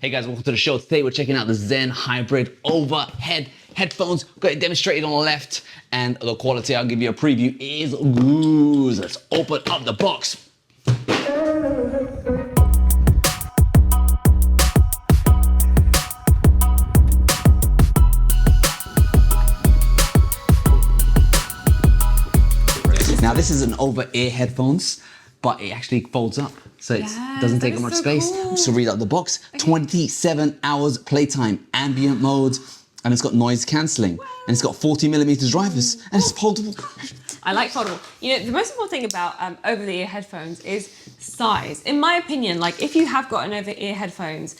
Hey guys, welcome to the show. Today we're checking out the Zen Hybrid overhead headphones. Got it demonstrated on the left, and the quality, I'll give you a preview, is good. Let's open up the box. Now this is an over-ear headphones, but it actually folds up, so it doesn't take up much space. Cool. I'm just gonna read out the box. Okay. 27 hours playtime, ambient mode, and it's got noise cancelling, and it's got 40mm drivers, and it's foldable. I like foldable. You know, the most important thing about over-the-ear headphones is size. In my opinion, like if you have got an over-ear headphones,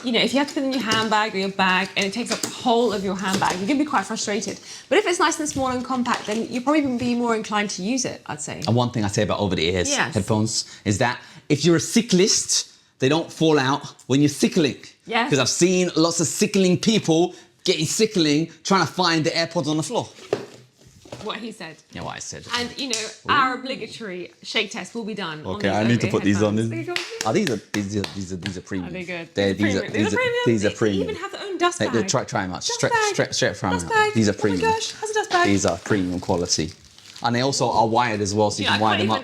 you know, if you have to put it in your handbag or your bag and it takes up the whole of your handbag, you're gonna be quite frustrated. But if it's nice and small and compact, then you're probably gonna be more inclined to use it, I'd say. And one thing I say about over-the-ear headphones is that if you're a cyclist, they don't fall out when you're cycling. Yes. Because I've seen lots of cycling people getting cycling, trying to find the AirPods on the floor. What he said. Yeah, what I said. And you know, our obligatory shake test will be done. Okay, I need to put these on. These are premium. Are they good? These are premium. They even have their own dust bag. Hey, try them out. Straight from out. These are premium. Oh my gosh, has a dust bag. These are premium quality. And they also are wired as well, so you can wire them up.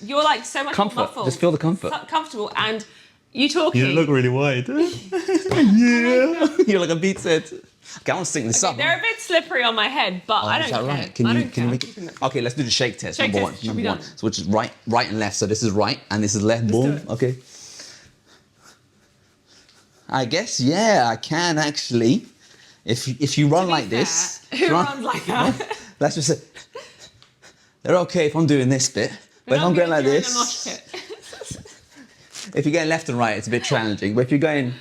You're like so much comfort. muffled. Just feel the comfort. Comfortable, and you talking. You look really wide. Yeah. You're like a beats head. Okay, I want to sync this up. They're a bit slippery on my head, but I don't care. Right? Can you make it? Okay, let's do the shake test. Number one. So which is right and left. So this is right and this is left. Boom. Okay. I guess I can actually. If you run like this. Who runs like that? Let's just say they're okay if I'm doing this bit, but if I'm going like this. If you're going left and right, it's a bit challenging. But if you're going.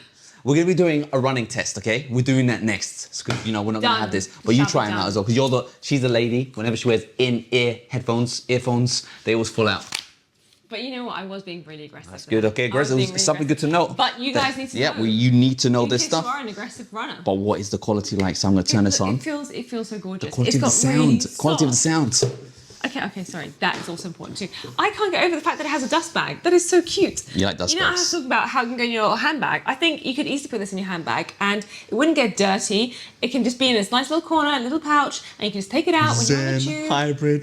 We're going to be doing a running test, okay? We're doing that next. You know, we're not going to have this. But you try them out as well, because she's the lady. Whenever she wears in-ear earphones, they always fall out. But you know what? I was being really aggressive. That's good, okay? Aggressive is something good to know. But you guys need to know. Yeah, well, you need to know this stuff. You are an aggressive runner. But what is the quality like? So I'm going to turn this on. It feels so gorgeous. The quality of the sound. Quality of the sound. Okay, sorry. That is also important too. I can't get over the fact that it has a dust bag. That is so cute. You like dust bags? You know, I was talking about how it can go in your handbag. I think you could easily put this in your handbag and it wouldn't get dirty. It can just be in this nice little corner, a little pouch, and you can just take it out when you're on the tube. Zen Hybrid.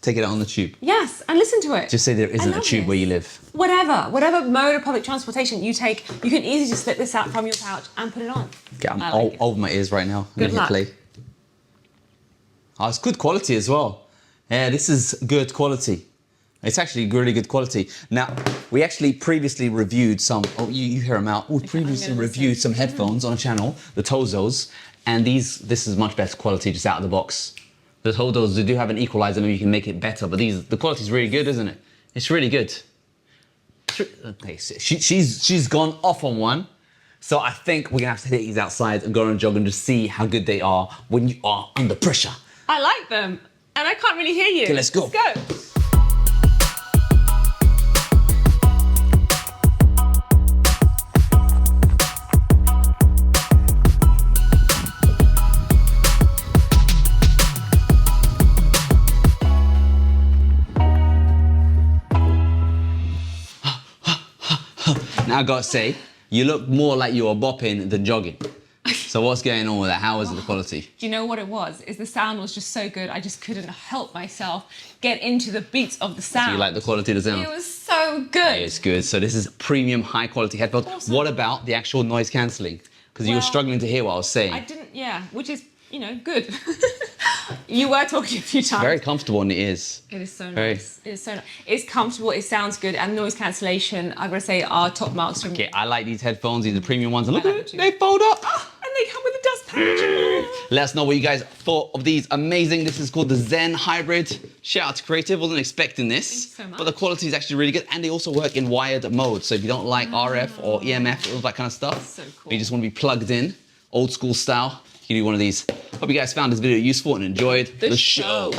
Take it out on the tube. Yes, and listen to it. Just say there isn't a tube where you live. Whatever mode of public transportation you take, you can easily just slip this out from your pouch and put it on. Okay, I'm over my ears right now. Good luck. Play. Oh, it's good quality as well. Yeah, this is good quality. It's actually really good quality. Now, we actually previously reviewed some, you hear them out. We previously reviewed some headphones on a channel, the Tozos, and this is much better quality just out of the box. The Tozos, they do have an equalizer, maybe you can make it better, but the quality's really good, isn't it? It's really good. Okay, so she's gone off on one. So I think we're gonna have to take these outside and go on a jog and just see how good they are when you are under pressure. I like them. And I can't really hear you. Okay, let's go. Let's go. Now I gotta say, you look more like you are bopping than jogging. So what's going on with that? How is the quality? Do you know what it was? Is the sound was just so good, I just couldn't help myself get into the beats of the sound. So you like the quality of the sound? It was so good. It's good. So this is premium high quality headphones. Awesome. What about the actual noise cancelling? Because you were struggling to hear what I was saying. I didn't, which is, you know, good. You were talking a few times. Very comfortable in the ears. It is so nice. It is so nice. It's comfortable, it sounds good, and noise cancellation, I've got to say, are top marks from me. Okay, I like these headphones. These are premium ones. And look at it, they fold up. And they come with a dust pouch. Let us know what you guys thought of these. Amazing. This is called the Zen Hybrid. Shout out to Creative. Wasn't expecting this. Thank you so much. But the quality is actually really good. And they also work in wired mode. So if you don't like RF or EMF, all that kind of stuff, so cool. You just want to be plugged in, old school style, you can do one of these. Hope you guys found this video useful and enjoyed the show.